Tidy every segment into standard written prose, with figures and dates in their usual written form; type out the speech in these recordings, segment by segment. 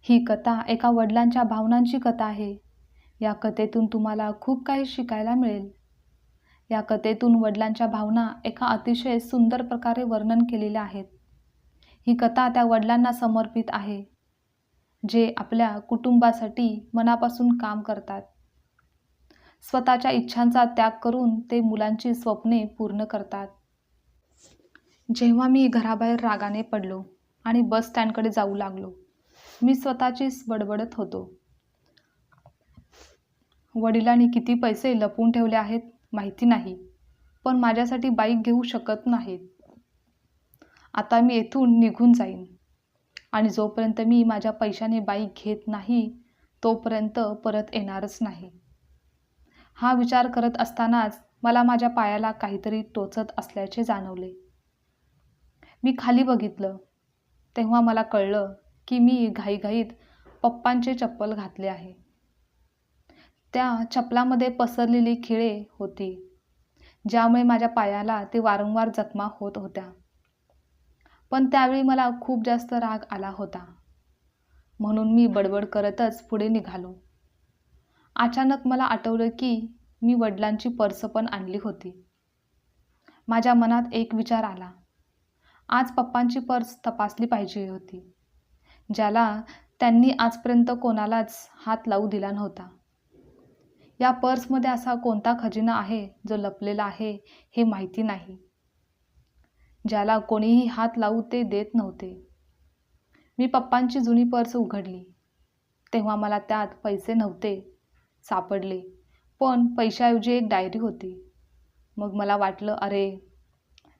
ही कथा एका वडिलांच्या भावनांची कथा आहे. या कथेतून तुम्हाला खूप काही शिकायला मिळेल. या कथेतून वडिलांच्या भावना एका अतिशय सुंदर प्रकारे वर्णन केलेल्या आहेत. ही कथा त्या वडिलांना समर्पित आहे, जे आपल्या कुटुंबासाठी मनापासून काम करतात. स्वतःच्या इच्छांचा त्याग करून ते मुलांची स्वप्ने पूर्ण करतात. जेव्हा मी घराबाहेर रागाने पडलो आणि बस स्टँडकडे जाऊ लागलो, मी स्वतःचीच बडबडत होतो. वडिलांनी किती पैसे लपवून ठेवले आहेत माहिती नाही, पण माझ्यासाठी बाईक घेऊ शकत नाहीत. आता मी येथून निघून जाईन आणि जोपर्यंत मी माझ्या पैशाने बाईक घेत नाही, तोपर्यंत परत येणारच नाही. हा विचार करत असतानाच मला माझ्या पायाला काहीतरी टोचत असल्याचे जाणवले. मी खाली बघितलं, तेव्हा मला कळलं की मी घाईघाईत पप्पांचे चप्पल घातले आहे. त्या चपलामध्ये पसरलेली खिळे होती, ज्यामुळे माझ्या पायाला ते वारंवार जखमा होत होत्या. पण त्यावेळी मला खूप जास्त राग आला होता, म्हणून मी बडबड करतच पुढे निघालो. अचानक मला आठवलं की मी वडिलांची पर्स पण आणली होती. माझ्या मनात एक विचार आला. आज पप्पांची पर्स तपासली पाहिजे होती, ज्याला त्यांनी आजपर्यंत कोणालाच हात लावू दिला नव्हता. या पर्समध्ये असा कोणता खजिना आहे जो लपलेला आहे हे माहिती नाही, ज्याला कोणीही हात लावू ते देत नव्हते. मी पप्पांची जुनी पर्स उघडली, तेव्हा मला त्यात पैसे नव्हते सापडले, पण पैशाऐवजी एक डायरी होती. मग मला वाटलं, अरे,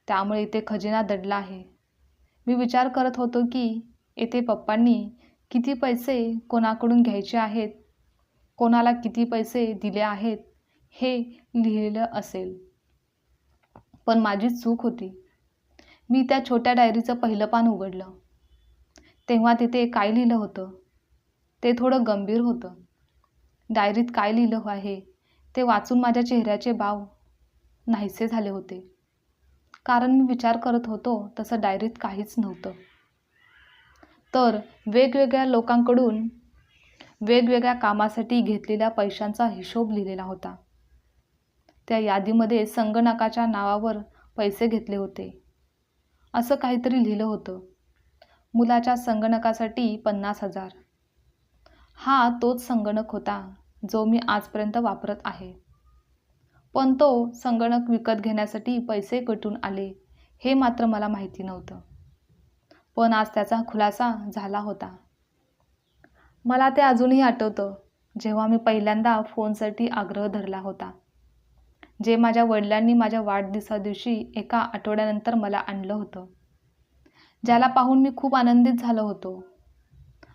त्यामुळे इथे खजिना दडला आहे. मी विचार करत होतो की येथे पप्पांनी किती पैसे कोणाकडून घ्यायचे आहेत, कोणाला किती पैसे दिले आहेत हे लिहिलेलं असेल. पण माझी चूक होती. मी त्या छोट्या डायरीचं पहिलं पान उघडलं, तेव्हा तिथे काय लिहिलं होतं ते थोडं गंभीर होतं. डायरीत काय लिहिलं आहे ते वाचून माझ्या चेहऱ्याचे भाव नाहीसे झाले होते, कारण मी विचार करत होतो तसं डायरीत काहीच नव्हतं. तर वेगवेगळ्या लोकांकडून वेगवेगळ्या कामासाठी घेतलेल्या पैशांचा हिशोब लिहिलेला होता. त्या यादीमध्ये संगणकाच्या नावावर पैसे घेतले होते असं काहीतरी लिहिलं होतं. मुलाच्या संगणकासाठी 50,000. हा तोच संगणक होता जो मी आजपर्यंत वापरत आहे. पण तो संगणक विकत घेण्यासाठी पैसे कुठून आले हे मात्र मला माहिती नव्हतं. पण आज त्याचा खुलासा झाला होता. मला ते अजूनही आठवतं, जेव्हा मी पहिल्यांदा फोनसाठी आग्रह धरला होता, जे माझ्या वडिलांनी माझ्या वाढदिवसादिवशी एका आठवड्यानंतर मला आणलं होतं, ज्याला पाहून मी खूप आनंदित झालो होतो.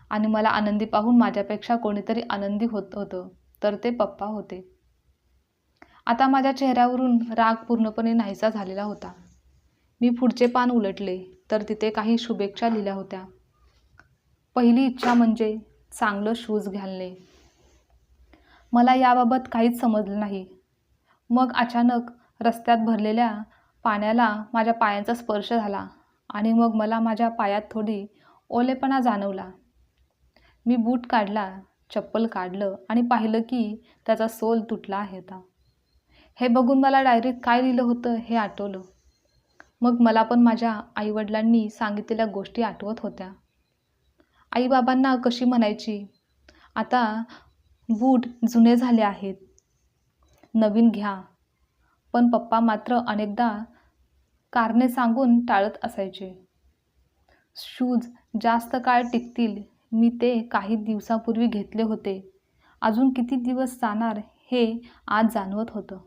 आणि मला आनंदी पाहून माझ्यापेक्षा कोणीतरी आनंदी होत होतं, तर ते पप्पा होते. आता माझ्या चेहऱ्यावरून राग पूर्णपणे नाहीसा झालेला होता. मी पुढचे पान उलटले तर तिथे काही शुभेच्छा लिहिल्या होत्या. पहिली इच्छा म्हणजे चांगलं शूज घालणे. मला याबाबत काहीच समजलं नाही. मग अचानक रस्त्यात भरलेल्या पाण्याला माझ्या पायांचा स्पर्श झाला आणि मग मला माझ्या पायात थोडी ओलेपणा जाणवला. मी बूट काढला, चप्पल काढलं आणि पाहिलं की त्याचा सोल तुटला होता. हे बघून मला डायरीत काय लिहिलं होतं हे आठवलं. मग मला पण माझ्या आईवडिलांनी सांगितलेल्या गोष्टी आठवत होत्या. आईबाबांना कशी म्हणायची, आता बूट जुने झाले आहेत, नवीन घ्या. पण पप्पा मात्र अनेकदा कारणे सांगून टाळत असायचे. शूज जास्त काळ टिकतील, मी ते काही दिवसापूर्वी घेतले होते, अजून किती दिवस जाणार हे आज जाणवत होतं.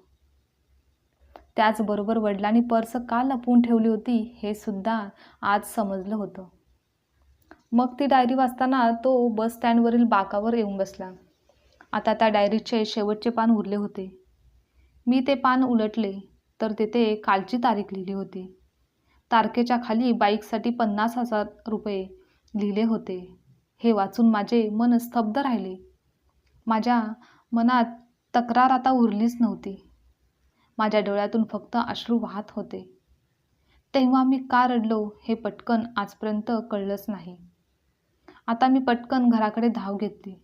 त्याचबरोबर वडिलांनी पर्स का लपवून ठेवली होती हे सुद्धा आज समजलं होतं. मग ती डायरी वाचताना तो बस स्टँडवरील बाकावर येऊन बसला. आता त्या डायरीचे शेवटचे पान उरले होते. मी ते पान उलटले तर तिथे कालची तारीख लिहिली होती. तारखेच्या खाली बाईकसाठी 50,000 रुपये लिहिले होते. हे वाचून माझे मन स्तब्ध राहिले. माझ्या मनात तक्रार आता उरलीच नव्हती. माझ्या डोळ्यातून फक्त अश्रू वाहत होते. तेव्हा मी का रडलो हे पटकन आजपर्यंत कळलंच नाही. आता मी पटकन घराकडे धाव घेतली,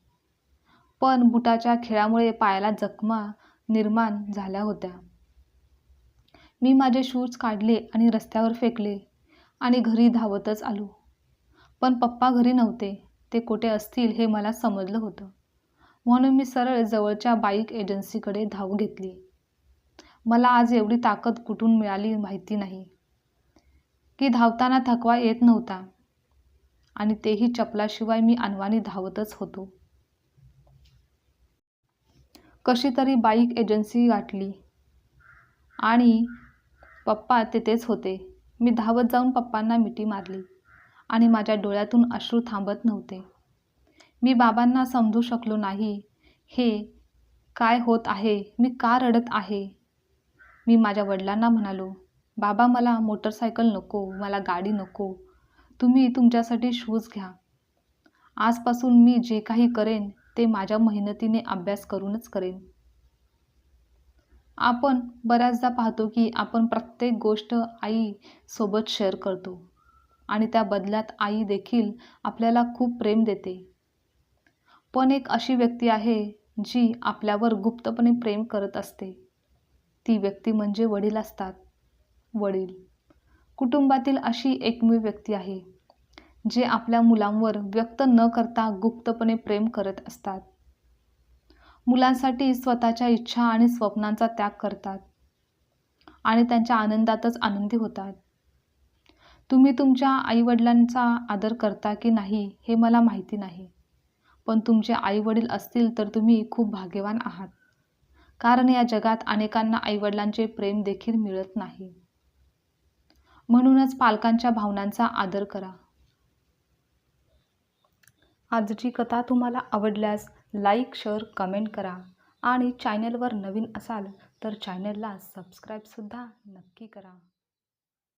पण बुटाच्या खेळामुळे पायाला जखमा निर्माण झाल्या होत्या. मी माझे शूज काढले आणि रस्त्यावर फेकले आणि घरी धावतच आलो. पण पप्पा घरी नव्हते. ते कुठे असतील हे मला समजलं होतं. म्हणून मी सरळ जवळच्या बाईक एजन्सीकडे धाव घेतली. मला आज एवढी ताकद कुठून मिळाली माहिती नाही, की धावताना थकवा येत नव्हता आणि तेही चपलाशिवाय मी अनवाणी धावतच होतो. कशी तरी बाईक एजन्सी गाठली आणि पप्पा तिथेच होते. मी धावत जाऊन पप्पांना मिठी मारली आणि माझ्या डोळ्यातून अश्रू थांबत नव्हते. मी बाबांना समजू शकलो नाही. हे काय होत आहे? मी का रडत आहे? मी माझ्या वडिलांना म्हणालो, बाबा मला मोटरसायकल नको, मला गाडी नको. तुम्ही तुमच्यासाठी शूज घ्या. आजपासून मी जे काही करेन ते माझ्या मेहनतीने अभ्यास करूनच करेन. आपण बऱ्याचदा पाहतो की आपण प्रत्येक गोष्ट आईसोबत शेअर करतो आणि त्या बदल्यात आई देखील आपल्याला खूप प्रेम देते. पण एक अशी व्यक्ती आहे जी आपल्यावर गुप्तपणे प्रेम करत असते. ती व्यक्ती म्हणजे वडील असतात. वडील कुटुंबातील अशी एकमेव व्यक्ती आहे जे आपल्या मुलांवर व्यक्त न करता गुप्तपणे प्रेम करत असतात. मुलांसाठी स्वतःच्या इच्छा आणि स्वप्नांचा त्याग करतात आणि त्यांच्या आनंदातच आनंदी होतात. तुम्ही तुमच्या आईवडिलांचा आदर करता की नाही हे मला माहिती नाही, पण तुमचे आईवडील असतील तर तुम्ही खूप भाग्यवान आहात, कारण या जगात अनेकांना आईवडिलांचे प्रेम देखील मिळत नाही. म्हणूनच पालकांच्या भावनांचा आदर करा. आजची कथा तुम्हाला आवडल्यास लाईक, शेअर, कमेंट करा आणि चॅनलवर नवीन असाल तर चॅनलला सबस्क्राईबसुद्धा नक्की करा.